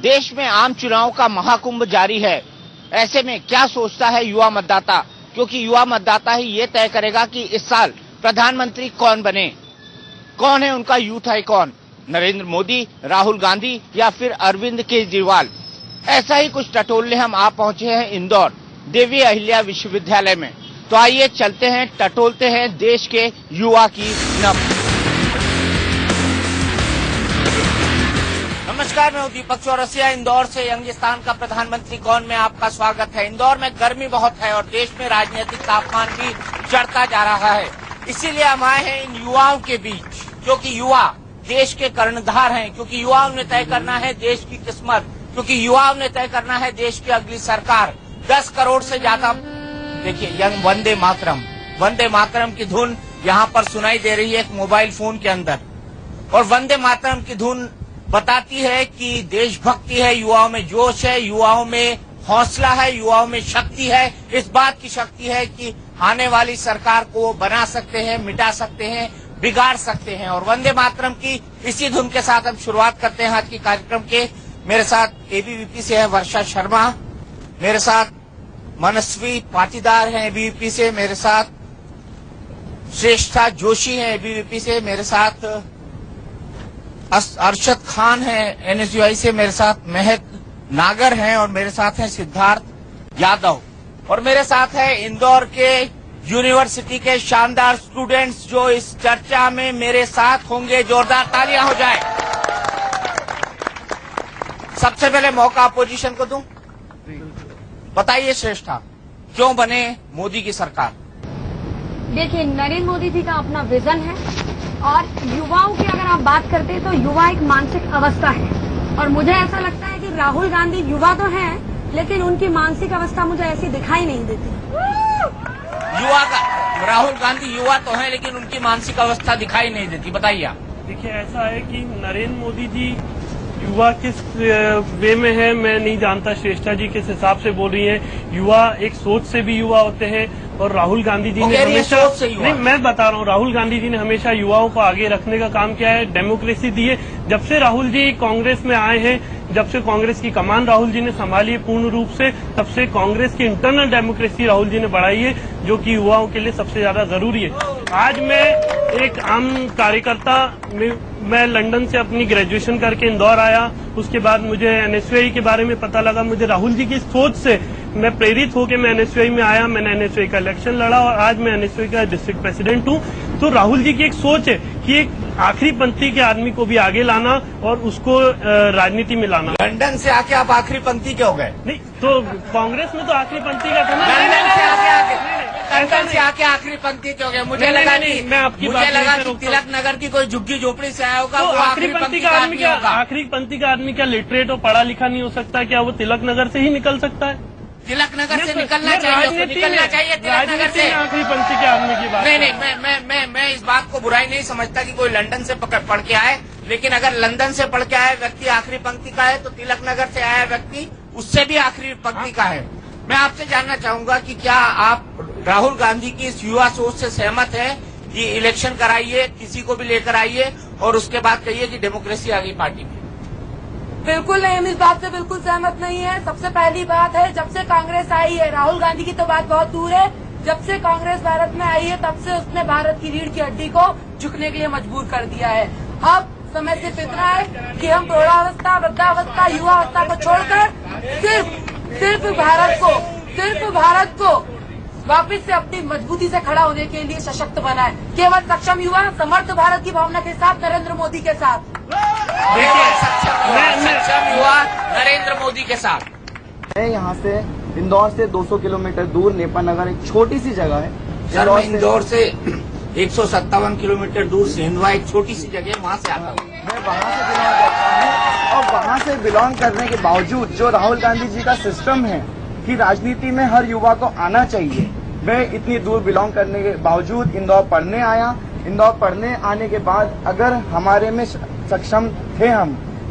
देश में आम चुनाव का महाकुंभ जारी है। ऐसे में क्या सोचता है युवा मतदाता, क्योंकि युवा मतदाता ही ये तय करेगा कि इस साल प्रधानमंत्री कौन बने। कौन है उनका यूथ आइकॉन, नरेंद्र मोदी, राहुल गांधी या फिर अरविंद केजरीवाल। ऐसा ही कुछ टटोलने हम आ पहुंचे हैं इंदौर देवी अहिल्या विश्वविद्यालय में। तो आइए चलते हैं, टटोलते हैं देश के युवा की नब्ज। नमस्कार, मैं दीपक चौरसिया इंदौर से। यंगिस्तान का प्रधानमंत्री कौन में आपका स्वागत है। इंदौर में गर्मी बहुत है और देश में राजनीतिक तापमान भी चढ़ता जा रहा है। इसीलिए हम आए हैं इन युवाओं के बीच, क्योंकि युवा देश के कर्णधार हैं, क्योंकि युवाओं ने तय करना है देश की किस्मत, क्योंकि युवाओं ने तय करना है देश की अगली सरकार। 10 करोड़ से ज्यादा, देखिए, वंदे मातरम की धुन यहाँ पर सुनाई दे रही है एक मोबाइल फोन के अंदर। और वंदे मातरम की धुन बताती है कि देशभक्ति है, युवाओं में जोश है, युवाओं में हौसला है, युवाओं में शक्ति है। इस बात की शक्ति है कि आने वाली सरकार को बना सकते हैं, मिटा सकते हैं, बिगाड़ सकते हैं। और वंदे मातरम की इसी धुन के साथ हम शुरुआत करते हैं आज की कार्यक्रम के। मेरे साथ एबीवीपी से है वर्षा शर्मा, मेरे साथ मनस्वी पाटीदार हैं एबीवीपी से, मेरे साथ श्रेष्ठा जोशी हैं एबीवीपी से, मेरे साथ अरशद खान है एनएसयूआई से, मेरे साथ महक नागर हैं और मेरे साथ हैं सिद्धार्थ यादव। और मेरे साथ है इंदौर के यूनिवर्सिटी के शानदार स्टूडेंट्स जो इस चर्चा में मेरे साथ होंगे। जोरदार तालियां हो जाए। सबसे पहले मौका अपोजिशन को दूं। बताइए श्रेष्ठा, क्यों बने मोदी की सरकार। देखिए, नरेंद्र मोदी जी का अपना विजन है और युवाओं की अगर आप बात करते हैं तो युवा एक मानसिक अवस्था है। और मुझे ऐसा लगता है कि राहुल गांधी युवा तो हैं, लेकिन उनकी मानसिक अवस्था मुझे ऐसी दिखाई नहीं देती। राहुल गांधी युवा तो हैं, लेकिन उनकी मानसिक अवस्था दिखाई नहीं देती। बताइए आप। देखिए, ऐसा है कि नरेंद्र मोदी जी युवा किस वे में है मैं नहीं जानता। श्रेष्ठा जी किस हिसाब से बोल रही है। युवा एक सोच से भी युवा होते हैं और राहुल गांधी जी ने हमेशा, नहीं मैं बता रहा हूँ, राहुल गांधी जी ने हमेशा युवाओं को आगे रखने का काम किया है, डेमोक्रेसी दी है। जब से राहुल जी कांग्रेस में आए हैं, जब से कांग्रेस की कमान राहुल जी ने संभाली है पूर्ण रूप से, तब से कांग्रेस की इंटरनल डेमोक्रेसी राहुल जी ने बढ़ाई है, जो कि युवाओं के लिए सबसे ज्यादा जरूरी है। आज मैं एक आम कार्यकर्ता, मैं लंदन से अपनी ग्रेजुएशन करके इंदौर आया, उसके बाद मुझे एनएसयूआई के बारे में पता लगा। मुझे राहुल जी की सोच से मैं प्रेरित होकर मैं एनएसयूआई में आया। मैंने एनएसयूआई का इलेक्शन लड़ा और आज मैं एनएसयूआई का डिस्ट्रिक्ट प्रेसिडेंट हूँ। तो राहुल जी की एक सोच है कि एक आखिरी पंक्ति के आदमी को भी आगे लाना और उसको राजनीति में लाना। लंदन से आके आप आखिरी पंक्ति के हो गए? नहीं, तो कांग्रेस में तो आखिरी पंक्ति का था ना। लंदन से आके आखिरी पंक्ति के हो गए। मुझे लगा कि तिलक नगर की कोई झुग्गी झोपड़ी से आया होगा। तो आखिरी पंक्ति का आदमी क्या, आखिरी पंक्ति का आदमी क्या लिटरेट और पढ़ा लिखा नहीं हो सकता? क्या वो तिलक नगर से ही निकल सकता है? तिलक नगर से निकलना चाहिए, तिलक नगर से। आखिरी पंक्ति के आदमी की बात नहीं, मैं इस बात को बुराई नहीं समझता कि कोई लंदन से पढ़ के आए, लेकिन अगर लंदन से पढ़ के आया व्यक्ति आखिरी पंक्ति का है तो तिलक नगर से आया व्यक्ति उससे भी आखिरी पंक्ति का है। मैं आपसे जानना चाहूंगा कि क्या आप राहुल गांधी की इस युवा सोच से सहमत है कि इलेक्शन कराइए, किसी को भी लेकर आइए और उसके बाद कहिए कि डेमोक्रेसी आ गई पार्टी में? बिल्कुल नहीं, हम इस बात से बिल्कुल सहमत नहीं है। सबसे पहली बात है, जब से कांग्रेस आई है, राहुल गांधी की तो बात बहुत दूर है, जब से कांग्रेस भारत में आई है तब से उसने भारत की रीढ़ की हड्डी को झुकने के लिए मजबूर कर दिया है। अब समय सिर्फ इतना है कि हम प्रौढ़ावस्था, वृद्धावस्था, युवावस्था को छोड़कर सिर्फ भारत को वापिस से अपनी मजबूती से खड़ा होने के लिए सशक्त बनाए। केवल सक्षम युवा समर्थ भारत की भावना के साथ, नरेंद्र मोदी के साथ। सक्षम युवा नरेंद्र मोदी के साथ। मैं यहाँ से इंदौर से 200 किलोमीटर दूर नेपानगर एक छोटी सी जगह है। सर, मैं इंदौर से 157 किलोमीटर दूर सिंधवा एक छोटी सी जगह, वहाँ से आता हूँ। मैं वहाँ से बिलोंग करता हूँ और वहाँ से बिलोंग करने के बावजूद जो राहुल गांधी जी का सिस्टम है कि राजनीति में हर युवा को आना चाहिए, मैं इतनी दूर बिलोंग करने के बावजूद इंदौर पढ़ने आया। इंदौर पढ़ने आने के बाद अगर हमारे में सक्षम थे,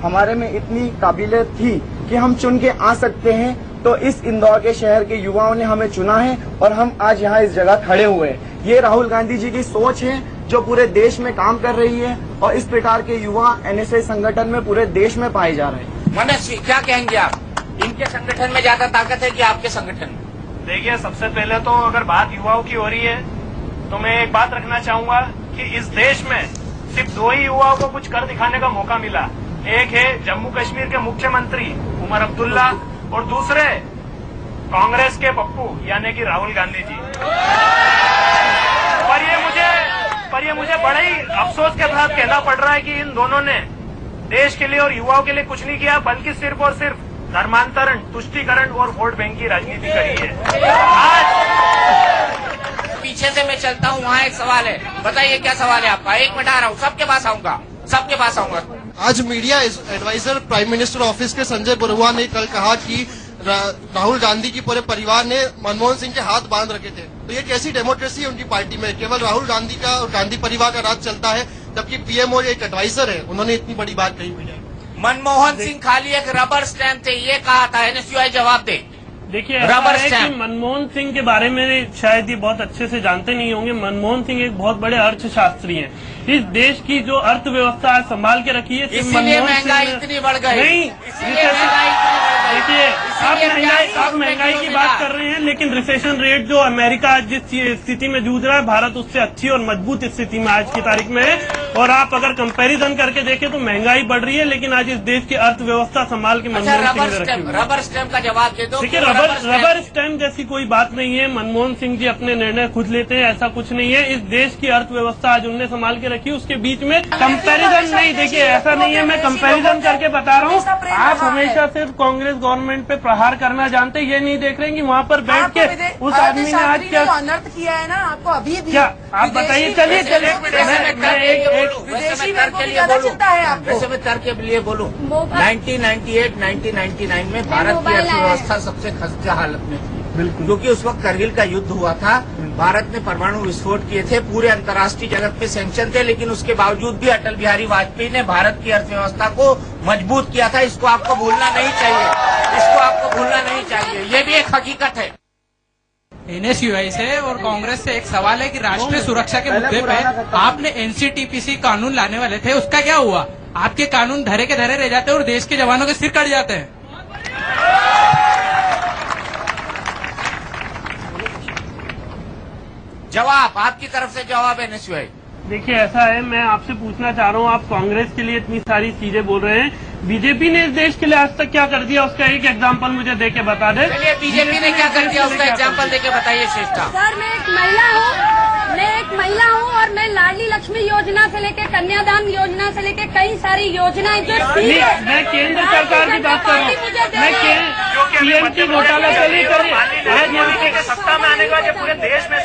हमारे में इतनी काबिलियत थी कि हम चुन के आ सकते हैं, तो इस इंदौर के शहर के युवाओं ने हमें चुना है और हम आज यहाँ इस जगह खड़े हुए हैं। ये राहुल गांधी जी की सोच है जो पूरे देश में काम कर रही है और इस प्रकार के युवा एनएसएस संगठन में पूरे देश में पाए जा रहे हैं। मनस्वी, क्या कहेंगे आप? इनके संगठन में ज्यादा ताकत है कि आपके संगठन में? देखिए, सबसे पहले तो अगर बात युवाओं की हो रही है तो मैं एक बात रखना चाहूंगा कि इस देश में सिर्फ 2 ही युवाओं को कुछ कर दिखाने का मौका मिला। एक है जम्मू कश्मीर के मुख्यमंत्री उमर अब्दुल्ला और दूसरे कांग्रेस के पप्पू यानी कि राहुल गांधी जी। पर ये मुझे बड़े ही अफसोस के साथ कहना पड़ रहा है कि इन दोनों ने देश के लिए और युवाओं के लिए कुछ नहीं किया, बल्कि सिर्फ और सिर्फ धर्मांतरण, तुष्टीकरण और वोट बैंक की राजनीति करी है। आज पीछे से मैं चलता हूँ, वहाँ एक सवाल है, बताइए क्या सवाल है आपका? 1 मिनट आ रहा हूँ, सबके पास आऊंगा। आज media adviser prime minister office के संजय बरुआ ने कल कहा कि राहुल गांधी की पूरे परिवार ने मनमोहन सिंह के हाथ बांध रखे थे। तो ये कैसी डेमोक्रेसी है उनकी पार्टी में? केवल राहुल गांधी का और गांधी परिवार का राज चलता है, जबकि पीएमओ एक एडवाइजर है, उन्होंने इतनी बड़ी बात कही हुई है। मनमोहन सिंह खाली एक रबर स्टैंप थे, ये कहा था। एनएसयूआई जवाब दे। देखिए, ऐसा है कि मनमोहन सिंह के बारे में शायद ये बहुत अच्छे से जानते नहीं होंगे। मनमोहन सिंह एक बहुत बड़े अर्थशास्त्री हैं। इस देश की जो अर्थव्यवस्था इसंभाल के रखी है, इसीलिए महंगाई इतनी बढ़ गई। नहीं, देखिए, आप महंगाई की बात कर रहे हैं, लेकिन रिसेशन रेट जो अमेरिका जिस स्थिति में जूझ रहा है, भारत उससे अच्छी और मजबूत स्थिति में आज की तारीख में है। और आप अगर कंपैरिजन करके देखें तो महंगाई बढ़ रही है, लेकिन आज इस देश की अर्थव्यवस्था संभाल के मनमोहन सिंह ने रखी हुई है। रबर स्टैम्प का जवाब दे दो। देखिए, रबर स्टैम्प जैसी कोई बात नहीं है। मनमोहन सिंह जी अपने निर्णय खुद लेते हैं, ऐसा कुछ नहीं है। इस देश की अर्थव्यवस्था आज उनने संभाल के रखी, उसके बीच में कंपैरिजन नहीं। देखिए, ऐसा नहीं है, मैं कंपैरिजन करके बता रहा हूँ। आप हमेशा सिर्फ कांग्रेस गवर्नमेंट पे प्रहार करना जानते, ये नहीं देख रहे हैं कि वहाँ पर बैठ के उस आदमी ने आज क्या अनर्थ किया है ना आपको अभी भी। क्या आप बताइए? चलिए वैसे मैं तर्क के लिए बोलूँ, 1998, 1999 में भारत की अर्थव्यवस्था सबसे खस्ता हालत में थी, बिल्कुल, क्योंकि उस वक्त करगिल का युद्ध हुआ था। भारत ने परमाणु विस्फोट किए थे, पूरे अंतर्राष्ट्रीय जगत पे सैंक्शन थे, लेकिन उसके बावजूद भी अटल बिहारी वाजपेयी ने भारत की अर्थव्यवस्था को मजबूत किया था। इसको आपको भूलना नहीं चाहिए, इसको आपको भूलना नहीं चाहिए, ये भी एक हकीकत है। एनएसयूआई से और कांग्रेस से एक सवाल है कि राष्ट्रीय सुरक्षा के मुद्दे पे आपने एनसीटीपीसी कानून लाने वाले थे, उसका क्या हुआ? आपके कानून धरे के धरे रह जाते हैं और देश के जवानों के सिर कट जाते हैं। जवाब आपकी तरफ से जवाब है एनएसयूआई। देखिए, ऐसा है, मैं आपसे पूछना चाह रहा हूँ, आप कांग्रेस के लिए इतनी सारी चीजें बोल रहे हैं, बीजेपी ने इस देश के लिए आज तक क्या कर दिया? उसका एक एग्जांपल मुझे देके बता दे। चलिए, बीजेपी ने क्या कर दिया उसका एग्जांपल देके बताइए श्रेष्ठा। सर, मैं एक महिला हूँ और मैं लाडली लक्ष्मी योजना से लेके कन्यादान योजना से लेके कई सारी योजनाएं जो मैं केंद्र सरकार की बात कर रहा हूँ। मैं पीएमसी घोटाला से लेकर सत्ता में आने के बाद पूरे देश में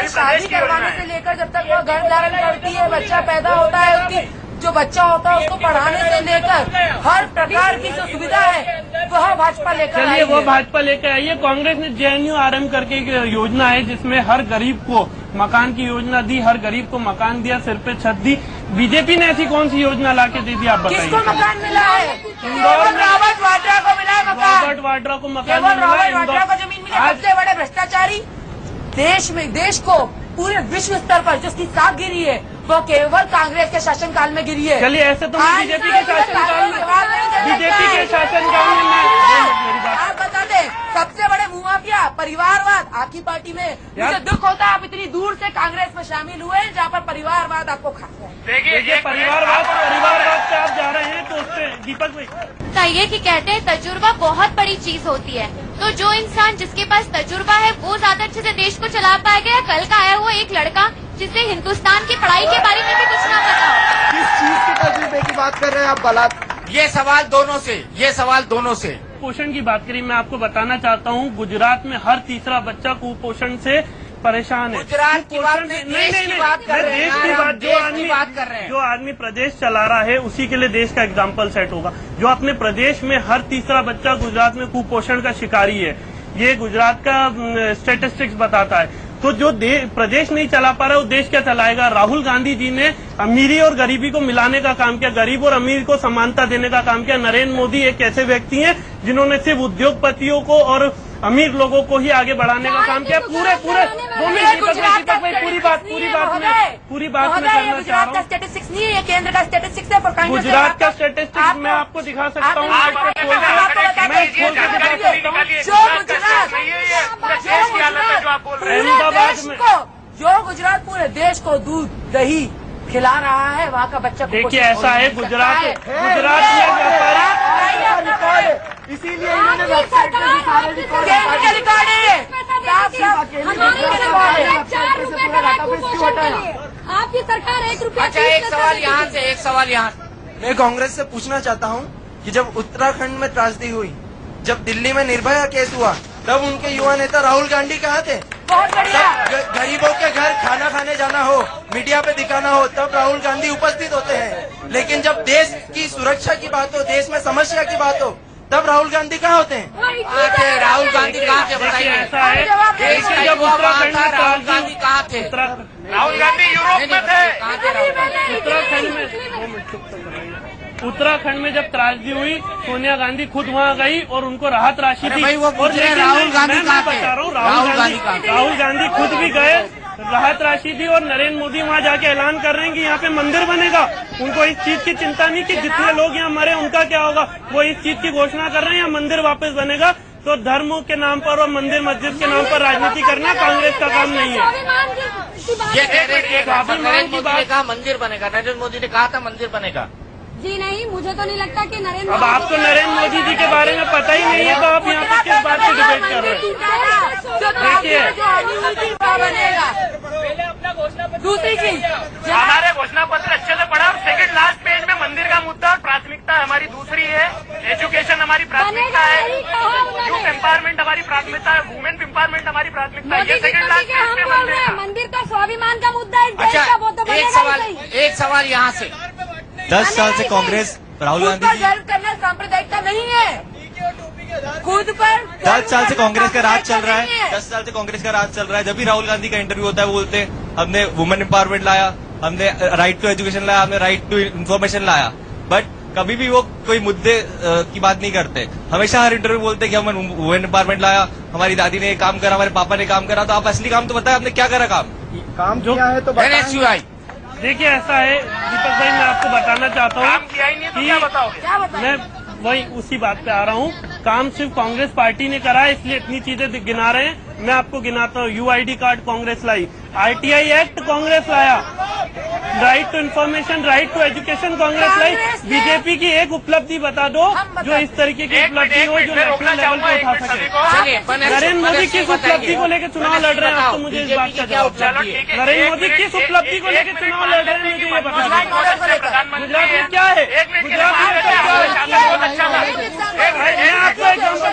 शादी करवाने से लेकर जब तक वो गर्भ धारण करती है, बच्चा पैदा होता है, उसकी जो बच्चा होता है उसको पढ़ाने से लेकर हर प्रकार की जो सुविधा है वह भाजपा लेकर आई है। चलिए, वो भाजपा लेकर आई है। कांग्रेस ने जेएनयू आरएम करके एक योजना है जिसमें हर गरीब को मकान की योजना दी, हर गरीब को मकान दिया, सिर पे छत दी। बीजेपी ने ऐसी कौन सी योजना लाके दे दी? आप बताइए। किसको मकान मिला है? इंदौर में रॉबर्ट वाड्रा को मिला है मकान। रॉबर्ट वाड्रा को मकान केवल मिला। रॉबर्ट वाड्रा को जमीन मिली। सबसे बड़े भ्रष्टाचारी देश को पूरे विश्व स्तर पर जिसकी साख गिरी है वो केवल कांग्रेस के शासनकाल में गिरी है। चलिए, ऐसे तो बीजेपी के शासनकाल में आप बता दें, सबसे बड़े मुआफिया परिवारवाद आपकी पार्टी में। मुझे दुख होता है आप इतनी दूर से कांग्रेस में शामिल हुए जहाँ पर परिवारवाद आपको खाता है। देखिए, परिवारवाद से आप जा रहे हैं तो उससे दीपक भाई बताइए कि कहते हैं तजुर्बा बहुत बड़ी चीज होती है, तो जो इंसान जिसके पास तजुर्बा है वो ज्यादा अच्छे से देश को चला पाएगा, या कल का आया हुआ एक लड़का जिसे हिंदुस्तान की पढ़ाई के बारे में भी कुछ ना पता हो? किस चीज के तजुर्बे की बात कर रहे हैं आप? बलात् ये सवाल दोनों से पोषण की बात करी। मैं आपको बताना चाहता हूँ, गुजरात में हर तीसरा बच्चा कुपोषण से परेशान है। गुजरात की बात नहीं, देश की बात कर रहे हैं। देश की बात, जो आदमी प्रदेश चला रहा है उसी के लिए देश का एग्जाम्पल सेट होगा। जो अपने प्रदेश में हर तीसरा बच्चा गुजरात में कुपोषण का शिकारी है, ये गुजरात का स्टेटिस्टिक्स बताता है। तो जो प्रदेश नहीं चला पा रहा है वो देश क्या चलाएगा? राहुल गांधी जी ने अमीरी और गरीबी को मिलाने का काम किया, गरीब और अमीर को समानता देने का काम किया। नरेंद्र मोदी एक ऐसे व्यक्ति हैं जिन्होंने सिर्फ उद्योगपतियों को और अमीर लोगों को ही आगे बढ़ाने का काम किया। पूरे 2 मिनट दीपक भाई पूरी बात में करना चाह रहा हूँ। स्टेटिस्टिक्स नहीं है, ये केंद्र का स्टेटिस्टिक्स है। गुजरात का स्टेटिस्टिक्स मैं आपको दिखा सकता हूँ, अहमदाबाद में जो गुजरात पूरे देश को दूध दही खिला रहा है, वहाँ का बच्चा। देखिए ऐसा है, गुजरात में इसीलिए इन्होंने वेबसाइट पे सारे रिकॉर्ड आपकी सरकार 1 रुपया। अच्छा, एक सवाल यहाँ से, मैं कांग्रेस से पूछना चाहता हूँ कि जब उत्तराखंड में त्रासदी हुई, जब दिल्ली में निर्भया केस हुआ, तब उनके युवा नेता राहुल गांधी कहाँ थे? गरीबों के घर खाना खाने जाना हो, मीडिया पे दिखाना हो, तब राहुल गांधी उपस्थित होते हैं। लेकिन जब देश की सुरक्षा की बात हो, देश में समस्या की बात हो, तब राहुल गांधी कहाँ होते हैं? राहुल गांधी कहाँ थे बताइए? ऐसा है, जब उत्तराखंड में राहुल गांधी कहाँ थे? राहुल गांधी यूरोप में थे। उत्तराखंड में जब त्रासदी हुई, सोनिया गांधी खुद वहाँ गई और उनको राहत राशि दी। भाई वो और लेकिन राहुल गांधी मैं बता रहा हूँ, राहुल गांधी खुद भी गए, राहत राशि दी, और नरेंद्र मोदी वहाँ जाके ऐलान कर रहे हैं कि यहाँ पे मंदिर बनेगा। उनको इस चीज की चिंता नहीं कि जितने लोग यहाँ मरे उनका क्या होगा, वो इस चीज की घोषणा कर रहे हैं यहाँ मंदिर वापस बनेगा। तो धर्म के नाम पर और मंदिर मस्जिद के नाम पर राजनीति करना कांग्रेस का काम नहीं है। ये नरेंद्र मोदी ने कहा मंदिर बनेगा, नरेंद्र मोदी ने कहा था मंदिर बनेगा। जी नहीं, मुझे तो नहीं लगता कि नरेंद्र। अब आपको नरेंद्र मोदी जी के बारे में पता ही नहीं है, तो आप यहाँ पे किस बात पे डिबेट कर रहे हैं? देखिए, दूसरी चीज, हमारे घोषणा पत्र अच्छे से पढ़ा और सेकंड लास्ट पेज में मंदिर का मुद्दा और प्राथमिकता हमारी दूसरी है, एजुकेशन हमारी प्राथमिकता है, यूथ एम्पावरमेंट हमारी प्राथमिकता है, वुमेन एम्पावरमेंट हमारी प्राथमिकता है। ये सेकंड लास्ट पेज में मंदिर का। मंदिर का स्वाभिमान का मुद्दा है। अच्छा, एक सवाल यहाँ से, 10 साल से कांग्रेस राहुल गांधी जी, गर्व करना सांप्रदायिकता नहीं है। खुद पर 10 साल से कांग्रेस का राज चल रहा है। 10 साल से कांग्रेस का राज चल रहा है। जब भी राहुल गांधी का इंटरव्यू होता है, वो बोलते हैं हमने वुमेन एम्पावरमेंट लाया, हमने राइट टू एजुकेशन लाया, हमने राइट टू इन्फॉर्मेशन लाया, बट कभी भी वो कोई मुद्दे की बात नहीं करते। हमेशा हर इंटरव्यू बोलते कि हमने वुमेन एम्पावरमेंट लाया, हमारी दादी ने काम करा, हमारे पापा ने काम करा। तो आप असली काम तो बताए, आपने क्या करा काम जो किया है तो बताएं। देखिए ऐसा है दीपक भाई, मैं आपको बताना चाहता हूँ कि मैं वही उसी बात पे आ रहा हूँ। काम सिर्फ कांग्रेस पार्टी ने करा है, इसलिए इतनी चीजें गिना रहे हैं। मैं आपको गिनाता हूँ, UID कार्ड कांग्रेस लाई, RTI एक्ट कांग्रेस लाया, right to information, right to education Congress लाई। बीजेपी की एक उपलब्धि बता दो जो इस तरीके की उपलब्धि हो जो नेशनल लेवल पे उठा सके। नरेंद्र मोदी किस उपलब्धि को लेकर चुनाव लड़ रहे हैं, आप तो मुझे इस बात का जवाब दीजिए। नरेंद्र मोदी किस उपलब्धि को लेकर चुनाव लड़ रहे हैं, मुझे ये बता दीजिए। गुजरात में क्या है, गुजरात में आपको एग्जाम्पल,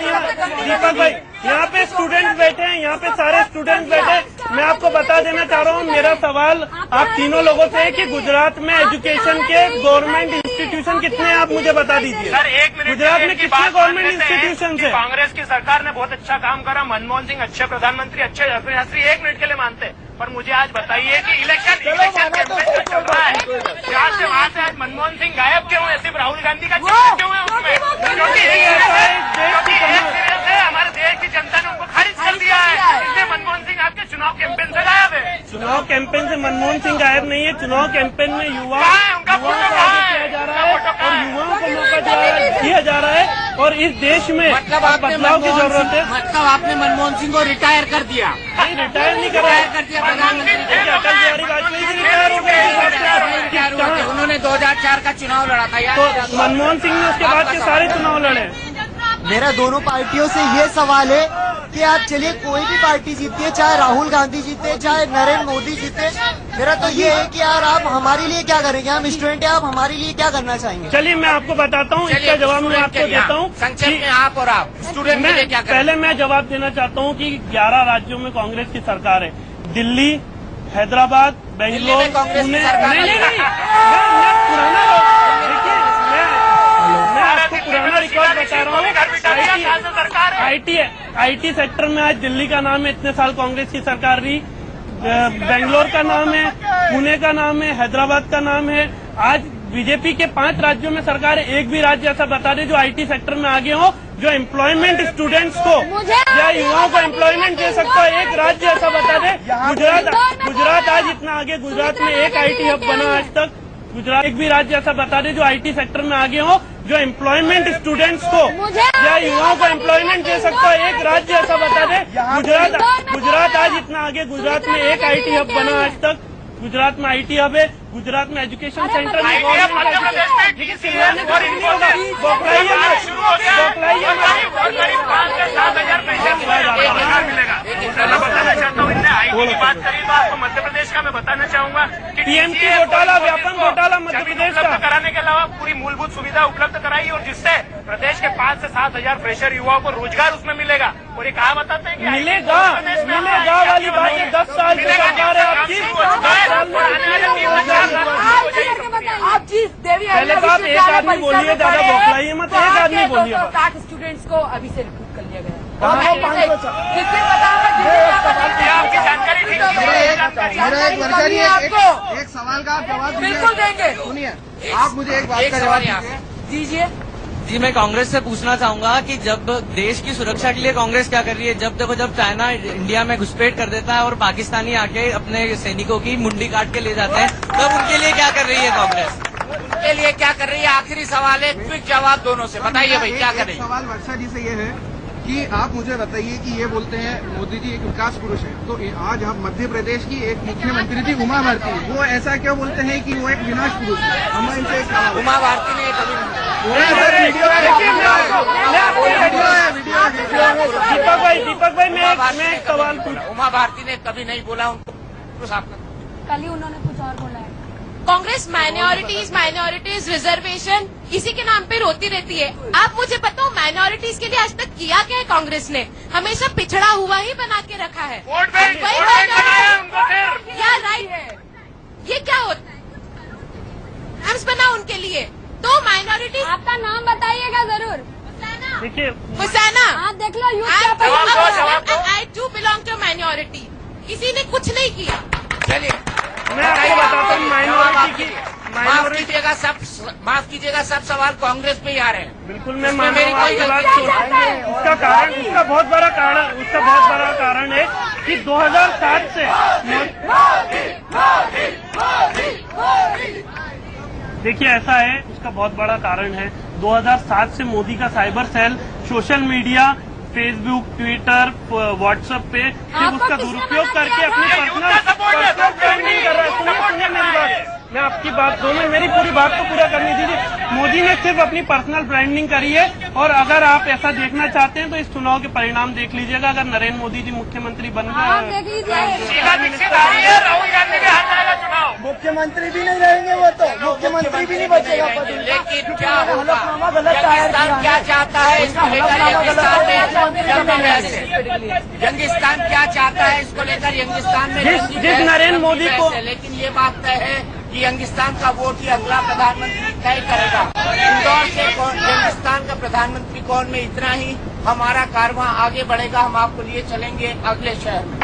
दीपक भाई यहाँ पे स्टूडेंट बैठे हैं, यहाँ पे सारे स्टूडेंट बैठे। मैं आपको बता देना चाह रहा हूँ, मेरा सवाल आप तीनों लोगों से है कि गुजरात में एजुकेशन के गवर्नमेंट इंस्टीट्यूशन कितने हैं, आप मुझे बता दीजिए। सर, 1 मिनट गुजरात में कितने गवर्नमेंट इंस्टीट्यूशन है? कांग्रेस की सरकार ने बहुत अच्छा काम करा, मनमोहन सिंह अच्छे प्रधानमंत्री, अच्छे शास्त्री, 1 मिनट के लिए मानते हैं। पर मुझे आज बताइए कि इलेक्शन कैंपेन जो चल रहा है, यहाँ से वहाँ से आज मनमोहन सिंह गायब क्यों है? सिर्फ राहुल गांधी का चक्कर क्यों है उसमें? क्योंकि एक सिरे से हमारे देश की जनता ने उनको खारिज कर दिया है, इसलिए मनमोहन सिंह आपके चुनाव कैंपेन से गायब है। चुनाव कैंपेन से मनमोहन सिंह गायब नहीं है। चुनाव कैंपेन में युवाओं उनका को आगे किया जा रहा है और युवाओं को मौका दिया जा रहा है। और इस देश में बदलाव की जरूरत है। मतलब आपने मनमोहन सिंह को रिटायर कर दिया? नहीं, रिटायर नहीं कर दिया। प्रधानमंत्री अटल बिहारी वाजपेयी जी रिटायर हो गए, उन्होंने 2004 का चुनाव लड़ा था यार। तो मनमोहन सिंह ने उसके बाद के सारे चुनाव लड़े। मेरा दोनों पार्टियों से ये सवाल है कि आप चलिए कोई भी पार्टी जीती है, चाहे राहुल गांधी जीते, चाहे नरेंद्र मोदी जीते, मेरा तो ये है कि यार आप हमारे लिए क्या करेंगे? हम स्टूडेंट हैं, आप हमारे लिए क्या करना चाहेंगे? चलिए मैं आपको बताता हूँ, इसका जवाब मैं आपको देता हूँ। संक्षेप में आप और आप स्टूडेंट में क्या करें? पहले मैं जवाब देना चाहता हूँ कि 11 राज्यों में कांग्रेस की सरकार है। दिल्ली, हैदराबाद, बेंगलोर, पुणे। नहीं, पुराना रिकॉर्ड बता रहा हूँ। IT सेक्टर में आज दिल्ली का नाम है, इतने साल कांग्रेस की सरकार रही। बेंगलोर का नाम है, पुणे का नाम है, हैदराबाद का नाम है। आज बीजेपी के 5 राज्यों में सरकार है, एक भी राज्य ऐसा बता दे जो IT सेक्टर में आगे हो जो एम्प्लॉयमेंट स्टूडेंट्स को या युवाओं को एम्प्लॉयमेंट दे सकता है। एक राज्य ऐसा बता दे, गुजरात आज इतना आगे, गुजरात में एक IT हब बना आज तक, गुजरात एक भी राज्य ऐसा बता दे जो IT सेक्टर में आगे हो, जो एम्प्लॉयमेंट स्टूडेंट्स को या युवाओं को एम्प्लॉयमेंट दे सकता है। एक राज्य ऐसा बता दे, गुजरात आज इतना आगे, गुजरात में एक IT हब बना आज तक, गुजरात में IT हब है, गुजरात में एजुकेशन सेंटर में आपको मध्य प्रदेश का मैं बताना चाहूंगा कि TMT घोटाला, व्यापम घोटाला मध्य प्रदेश का कराने के अलावा पूरी मूलभूत सुविधा उपलब्ध कराई और जिससे प्रदेश के 5 से 7 हजार फ्रेशर युवाओं को रोजगार उसमें मिलेगा। और ये कहा बताते हैं कि मिलेगा वाली बात है, 10 साल से सरकार है आपकी। आप चीज देवी पहले तो आप एक आदमी बोलिए, ज्यादा बौखलाइए मत, एक आदमी बोलिए। 60 स्टूडेंट्स को अभी से रिक्रूट कर लिया गया। आपकी जानकारी ठीक मेरा एक वर्कर एक सवाल का आप जवाब बिल्कुल देंगे। सुनिए, आप मुझे एक बात का जवाब दीजिए। जी, मैं कांग्रेस से पूछना चाहूंगा कि जब देश की सुरक्षा के लिए कांग्रेस क्या कर रही है? जब देखो, जब चाइना इंडिया में घुसपैठ कर देता है और पाकिस्तानी आके अपने सैनिकों की मुंडी काट के ले जाते हैं, तब उनके लिए क्या कर रही है कांग्रेस? उनके लिए क्या कर रही है? आखिरी सवाल है, क्विक जवाब दोनों से बताइए भाई, क्या कर रही है? सवाल वर्षा जी से ये है कि आप मुझे बताइए कि ये बोलते हैं मोदी जी एक विकास पुरुष है, तो आज हम मध्य प्रदेश की एक मुख्यमंत्री थी उमा भारती, वो ऐसा क्यों बोलते हैं कि वो एक विनाश पुरुष है? हम इनसे एक सवाल, उमा भारती ने कभी दीपक भाई मैं एक सवाल पूछूं। उमा भारती ने कभी नहीं बोला उनको, कल ही उन्होंने कुछ और बोला है। कांग्रेस माइनॉरिटीज रिजर्वेशन इसी के नाम पे रोती रहती है। आप मुझे बताओ, माइनॉरिटीज के लिए आज तक किया क्या है कांग्रेस ने? हमेशा पिछड़ा हुआ ही बना के रखा है। क्या राइट है? ये क्या होता है? नाम्स बना उनके लिए तो माइनॉरिटी। आपका नाम बताइएगा जरूर। देखिए हुसैना, आप देख लो आई टू बिलोंग टू माइनॉरिटी। किसी ने कुछ नहीं किया। चलिए मैं आपको बताता हूँ, माइनॉरिटी की माफ कीजिएगा, सब सवाल कांग्रेस पे ही आ रहे हैं। बिल्कुल, मैं मेरी कोई बात उसका कारण, उसका बहुत बड़ा कारण है कि 2007 से देखिए ऐसा है, उसका बहुत बड़ा कारण है 2007 से मोदी का cyber cell social media, Facebook, Twitter, WhatsApp पे सिर्फ उसका दुरुपयोग करके अपनी पर्सनल ब्रांडिंग कर रहा है। सुनिए मेरी बात, मैं आपकी बात दो में मेरी पूरी बात को पूरा करनी दीजिए। मोदी ने सिर्फ अपनी पर्सनल ब्रांडिंग करी है, और अगर आप ऐसा देखना चाहते हैं तो इस चुनाव के परिणाम देख लीजिएगा। अगर नरेंद्र मोदी जी मुख्यमंत्री बन गए, मुख्यमंत्री भी नहीं रहेंगे, वो तो मुख्यमंत्री भी नहीं बचेगा। लेकिन क्या होगा? यंगिस्तान क्या चाहता है इसको लेकर? यंगिस्तान क्या चाहता है इसको लेकर? यंगिस्तान में जिस नरेंद्र मोदी को, लेकिन ये बात तय है कि यंगिस्तान का वोट ही अगला प्रधानमंत्री तय करेगा। इंदौर से यंगिस्तान का प्रधानमंत्री कौन में इतना ही हमारा कारवां आगे बढ़ेगा। हम आपको लिए चलेंगे अगले शहर में।